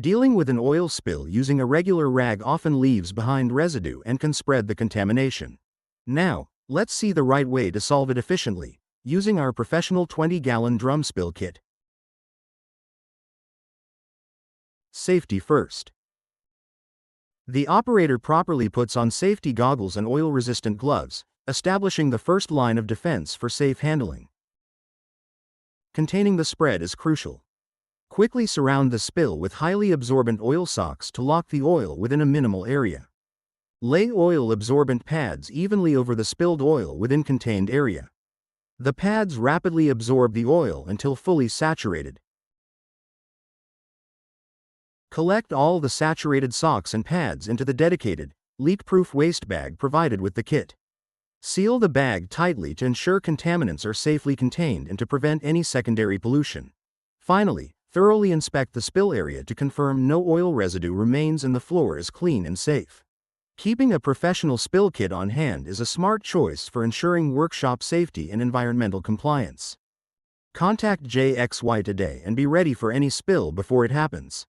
Dealing with an oil spill using a regular rag often leaves behind residue and can spread the contamination. Now, let's see the right way to solve it efficiently, using our professional 20-gallon drum spill kit. Safety first. The operator properly puts on safety goggles and oil-resistant gloves, establishing the first line of defense for safe handling. Containing the spread is crucial. Quickly surround the spill with highly absorbent oil socks to lock the oil within a minimal area. Lay oil absorbent pads evenly over the spilled oil within contained area. The pads rapidly absorb the oil until fully saturated. Collect all the saturated socks and pads into the dedicated, leak-proof waste bag provided with the kit. Seal the bag tightly to ensure contaminants are safely contained and to prevent any secondary pollution. Finally, thoroughly inspect the spill area to confirm no oil residue remains and the floor is clean and safe. Keeping a professional spill kit on hand is a smart choice for ensuring workshop safety and environmental compliance. Contact JXY today and be ready for any spill before it happens.